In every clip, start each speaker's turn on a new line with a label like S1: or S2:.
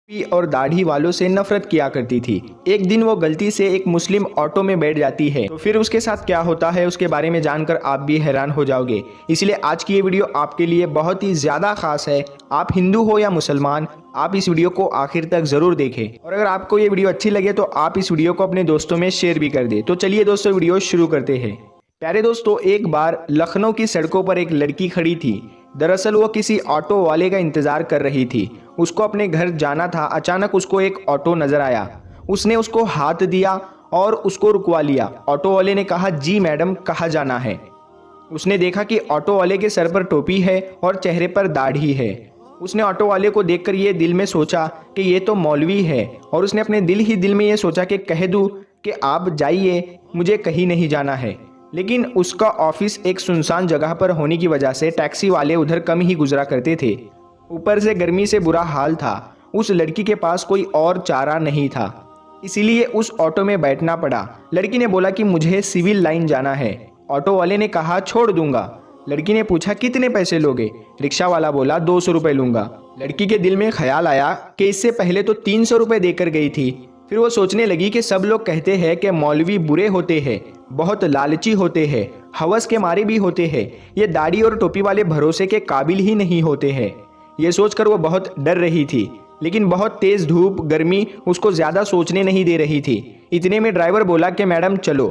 S1: टोपी और दाढ़ी वालों से नफरत किया करती थी। एक दिन वो गलती से एक मुस्लिम ऑटो में बैठ जाती है तो फिर उसके साथ क्या होता है उसके बारे में जानकर आप भी हैरान हो जाओगे। इसलिए आज की ये वीडियो आपके लिए बहुत ही ज़्यादा खास है। आप हिंदू हो या मुसलमान, आप इस वीडियो को आखिर तक ज़रूर देखें और अगर आपको ये वीडियो अच्छी लगे तो आप इस वीडियो को अपने दोस्तों में शेयर भी कर दें। तो चलिए दोस्तों वीडियो शुरू करते हैं। प्यारे दोस्तों, एक बार लखनऊ की सड़कों पर एक लड़की खड़ी थी। दरअसल वो किसी ऑटो वाले का इंतजार कर रही थी। उसको अपने घर जाना था। अचानक उसको एक ऑटो नजर आया। उसने उसको हाथ दिया और उसको रुकवा लिया। ऑटो वाले ने कहा, जी मैडम, कहाँ जाना है? उसने देखा कि ऑटो वाले के सर पर टोपी है और चेहरे पर दाढ़ी है। उसने ऑटो वाले को देखकर ये दिल में सोचा कि ये तो मौलवी है और उसने अपने दिल ही दिल में ये सोचा कि कह दूं कि आप जाइए, मुझे कहीं नहीं जाना है। लेकिन उसका ऑफिस एक सुनसान जगह पर होने की वजह से टैक्सी वाले उधर कम ही गुजरा करते थे। ऊपर से गर्मी से बुरा हाल था। उस लड़की के पास कोई और चारा नहीं था, इसीलिए उस ऑटो में बैठना पड़ा। लड़की ने बोला कि मुझे सिविल लाइन जाना है। ऑटो वाले ने कहा, छोड़ दूंगा। लड़की ने पूछा, कितने पैसे लोगे? रिक्शा वाला बोला, 200 रुपये लूंगा। लड़की के दिल में ख्याल आया कि इससे पहले तो 300 रुपये देकर गई थी। फिर वो सोचने लगी कि सब लोग कहते हैं कि मौलवी बुरे होते हैं, बहुत लालची होते हैं, हवस के मारे भी होते हैं, ये दाढ़ी और टोपी वाले भरोसे के काबिल ही नहीं होते हैं। ये सोचकर वो बहुत डर रही थी, लेकिन बहुत तेज धूप गर्मी उसको ज़्यादा सोचने नहीं दे रही थी। इतने में ड्राइवर बोला कि मैडम चलो,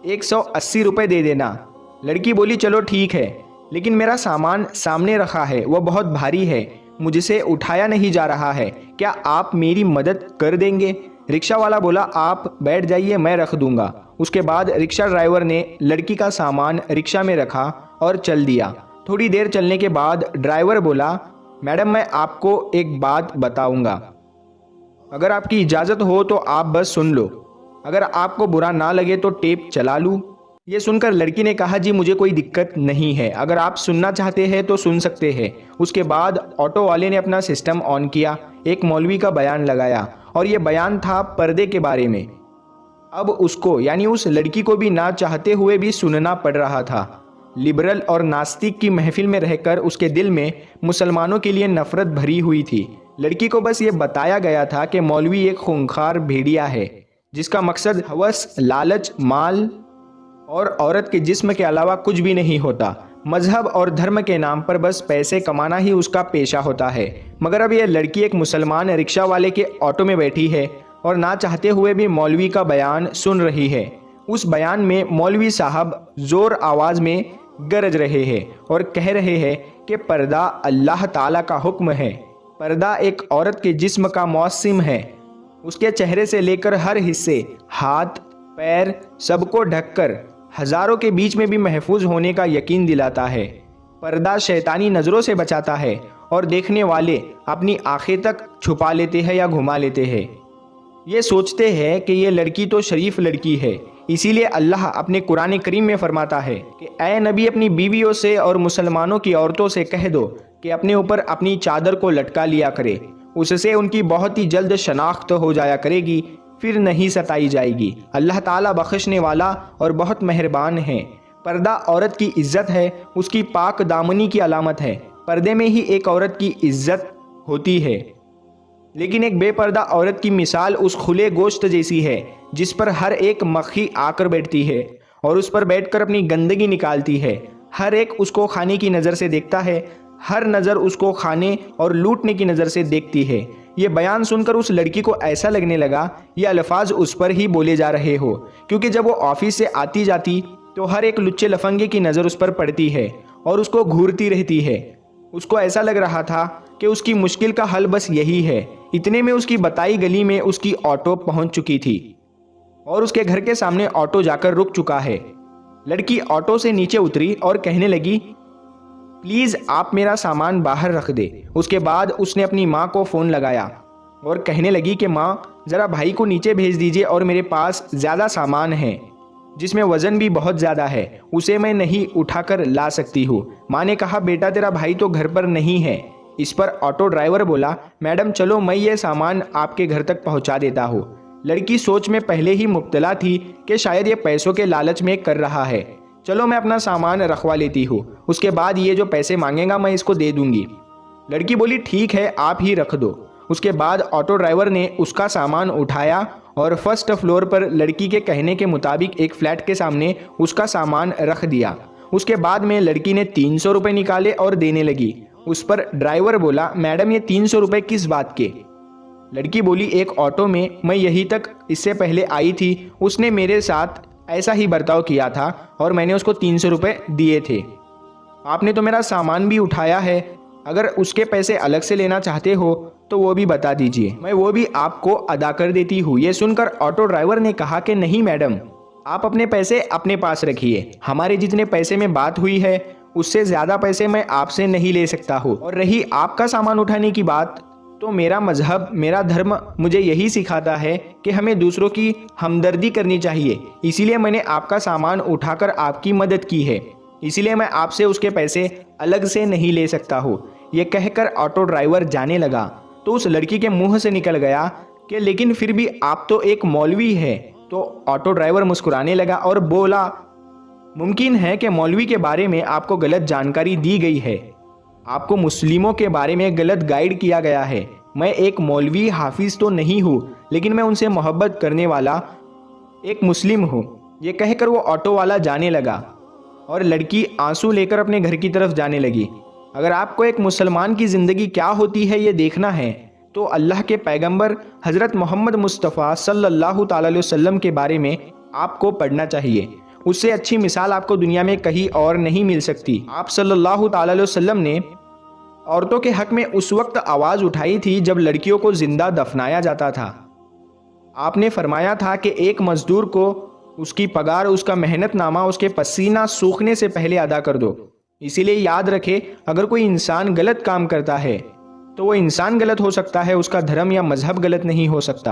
S1: 180 रुपये दे देना। लड़की बोली, चलो ठीक है, लेकिन मेरा सामान सामने रखा है, वो बहुत भारी है, मुझसे उठाया नहीं जा रहा है, क्या आप मेरी मदद कर देंगे? रिक्शा वाला बोला, आप बैठ जाइए, मैं रख दूंगा। उसके बाद रिक्शा ड्राइवर ने लड़की का सामान रिक्शा में रखा और चल दिया। थोड़ी देर चलने के बाद ड्राइवर बोला, मैडम मैं आपको एक बात बताऊंगा, अगर आपकी इजाज़त हो तो आप बस सुन लो, अगर आपको बुरा ना लगे तो टेप चला लूँ। ये सुनकर लड़की ने कहा, जी मुझे कोई दिक्कत नहीं है, अगर आप सुनना चाहते हैं तो सुन सकते हैं। उसके बाद ऑटो वाले ने अपना सिस्टम ऑन किया, एक मौलवी का बयान लगाया और ये बयान था पर्दे के बारे में। अब उसको यानी उस लड़की को भी ना चाहते हुए भी सुनना पड़ रहा था। लिबरल और नास्तिक की महफिल में रहकर उसके दिल में मुसलमानों के लिए नफरत भरी हुई थी। लड़की को बस ये बताया गया था कि मौलवी एक खूंखार भेड़िया है जिसका मकसद हवस, लालच, माल और औरत के जिस्म के अलावा कुछ भी नहीं होता। मजहब और धर्म के नाम पर बस पैसे कमाना ही उसका पेशा होता है। मगर अब यह लड़की एक मुसलमान रिक्शा वाले के ऑटो में बैठी है और ना चाहते हुए भी मौलवी का बयान सुन रही है। उस बयान में मौलवी साहब जोर आवाज में गरज रहे हैं और कह रहे हैं कि पर्दा अल्लाह ताला का हुक्म है। पर्दा एक औरत के जिस्म का मौसम है, उसके चेहरे से लेकर हर हिस्से, हाथ पैर, सबको ढककर हजारों के बीच में भी महफूज होने का यकीन दिलाता है। पर्दा शैतानी नज़रों से बचाता है और देखने वाले अपनी आंखें तक छुपा लेते हैं या घुमा लेते हैं। ये सोचते हैं कि ये लड़की तो शरीफ लड़की है, इसीलिए अल्लाह अपने कुरान करीम में फरमाता है कि ऐ नबी, अपनी बीवियों से और मुसलमानों की औरतों से कह दो कि अपने ऊपर अपनी चादर को लटका लिया करे, उससे उनकी बहुत ही जल्द शनाख्त हो जाया करेगी, फिर नहीं सताई जाएगी। अल्लाह ताला बख्शने वाला और बहुत मेहरबान है। पर्दा औरत की इज्जत है, उसकी पाक दामनी की अलामत है। पर्दे में ही एक औरत की इज्जत होती है, लेकिन एक बेपर्दा औरत की मिसाल उस खुले गोश्त जैसी है जिस पर हर एक मक्खी आकर बैठती है और उस पर बैठकर अपनी गंदगी निकालती है। हर एक उसको खाने की नज़र से देखता है, हर नज़र उसको खाने और लूटने की नज़र से देखती है। ये बयान सुनकर उस लड़की को ऐसा लगने लगा ये अल्फाज उस पर ही बोले जा रहे हो, क्योंकि जब वो ऑफिस से आती जाती तो हर एक लुच्चे लफंगे की नज़र उस पर पड़ती है और उसको घूरती रहती है। उसको ऐसा लग रहा था कि उसकी मुश्किल का हल बस यही है। इतने में उसकी बताई गली में उसकी ऑटो पहुंच चुकी थी और उसके घर के सामने ऑटो जाकर रुक चुका है। लड़की ऑटो से नीचे उतरी और कहने लगी, प्लीज़ आप मेरा सामान बाहर रख दे। उसके बाद उसने अपनी माँ को फ़ोन लगाया और कहने लगी कि माँ, ज़रा भाई को नीचे भेज दीजिए और मेरे पास ज़्यादा सामान है जिसमें वज़न भी बहुत ज़्यादा है, उसे मैं नहीं उठाकर ला सकती हूँ। माँ ने कहा, बेटा तेरा भाई तो घर पर नहीं है। इस पर ऑटो ड्राइवर बोला, मैडम चलो मैं ये सामान आपके घर तक पहुँचा देता हूँ। लड़की सोच में पहले ही मुब्तला थी कि शायद ये पैसों के लालच में कर रहा है। चलो मैं अपना सामान रखवा लेती हूँ, उसके बाद ये जो पैसे मांगेगा मैं इसको दे दूंगी। लड़की बोली, ठीक है आप ही रख दो। उसके बाद ऑटो ड्राइवर ने उसका सामान उठाया और फर्स्ट फ्लोर पर लड़की के कहने के मुताबिक एक फ्लैट के सामने उसका सामान रख दिया। उसके बाद में लड़की ने 300 रुपये निकाले और देने लगी। उस पर ड्राइवर बोला, मैडम ये 300 रुपये किस बात के? लड़की बोली, एक ऑटो में मैं यहीं तक इससे पहले आई थी, उसने मेरे साथ ऐसा ही बर्ताव किया था और मैंने उसको 300 रुपये दिए थे। आपने तो मेरा सामान भी उठाया है, अगर उसके पैसे अलग से लेना चाहते हो तो वो भी बता दीजिए, मैं वो भी आपको अदा कर देती हूँ। ये सुनकर ऑटो ड्राइवर ने कहा कि नहीं मैडम, आप अपने पैसे अपने पास रखिए, हमारे जितने पैसे में बात हुई है उससे ज़्यादा पैसे मैं आपसे नहीं ले सकता हूँ। और रही आपका सामान उठाने की बात, तो मेरा मजहब, मेरा धर्म मुझे यही सिखाता है कि हमें दूसरों की हमदर्दी करनी चाहिए, इसीलिए मैंने आपका सामान उठाकर आपकी मदद की है, इसीलिए मैं आपसे उसके पैसे अलग से नहीं ले सकता हूँ। ये कहकर ऑटो ड्राइवर जाने लगा तो उस लड़की के मुंह से निकल गया कि लेकिन फिर भी आप तो एक मौलवी है। तो ऑटो ड्राइवर मुस्कुराने लगा और बोला, मुमकिन है कि मौलवी के बारे में आपको गलत जानकारी दी गई है, आपको मुस्लिमों के बारे में गलत गाइड किया गया है। मैं एक मौलवी हाफिज तो नहीं हूँ, लेकिन मैं उनसे मोहब्बत करने वाला एक मुस्लिम हूँ। ये कहकर वो ऑटो वाला जाने लगा और लड़की आंसू लेकर अपने घर की तरफ जाने लगी। अगर आपको एक मुसलमान की ज़िंदगी क्या होती है ये देखना है तो अल्लाह के पैगंबर हज़रत मोहम्मद मुस्तफ़ा सल्लल्लाहु अलैहि वसल्लम के बारे में आपको पढ़ना चाहिए। उससे अच्छी मिसाल आपको दुनिया में कहीं और नहीं मिल सकती। आप सल्लल्लाहु अलैहि वसल्लम ने औरतों के हक में उस वक्त आवाज़ उठाई थी जब लड़कियों को जिंदा दफनाया जाता था। आपने फरमाया था कि एक मजदूर को उसकी पगार, उसका मेहनतनामा उसके पसीना सूखने से पहले अदा कर दो। इसीलिए याद रखे, अगर कोई इंसान गलत काम करता है तो वो इंसान गलत हो सकता है, उसका धर्म या मजहब गलत नहीं हो सकता।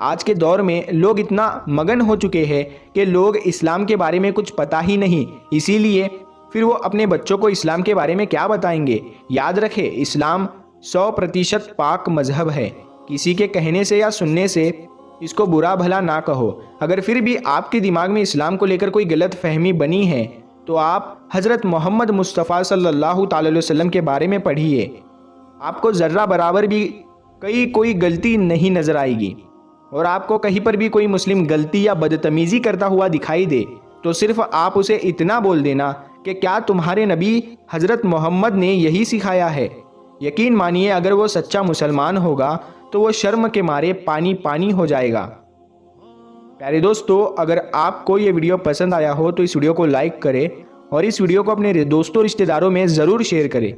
S1: आज के दौर में लोग इतना मगन हो चुके हैं कि लोग इस्लाम के बारे में कुछ पता ही नहीं, इसीलिए फिर वो अपने बच्चों को इस्लाम के बारे में क्या बताएंगे। याद रखे, इस्लाम 100% पाक मजहब है। किसी के कहने से या सुनने से इसको बुरा भला ना कहो। अगर फिर भी आपके दिमाग में इस्लाम को लेकर कोई गलत फहमी बनी है तो आप हज़रत मोहम्मद मुस्तफ़ा सल्लल्लाहु अलैहि वसल्लम के बारे में पढ़िए, आपको ज़र्रा बराबर भी कोई गलती नहीं नज़र आएगी। और आपको कहीं पर भी कोई मुस्लिम गलती या बदतमीज़ी करता हुआ दिखाई दे तो सिर्फ आप उसे इतना बोल देना कि क्या तुम्हारे नबी हज़रत मोहम्मद ने यही सिखाया है। यकीन मानिए, अगर वो सच्चा मुसलमान होगा तो वो शर्म के मारे पानी पानी हो जाएगा। प्यारे दोस्तों, अगर आपको ये वीडियो पसंद आया हो तो इस वीडियो को लाइक करें और इस वीडियो को अपने दोस्तों रिश्तेदारों में ज़रूर शेयर करें।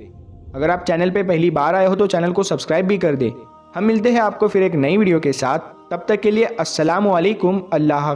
S1: अगर आप चैनल पे पहली बार आए हो तो चैनल को सब्सक्राइब भी कर दें। हम मिलते हैं आपको फिर एक नई वीडियो के साथ, तब तक के लिए अस्सलामु अलैकुम, अल्लाह हाफ़िज़।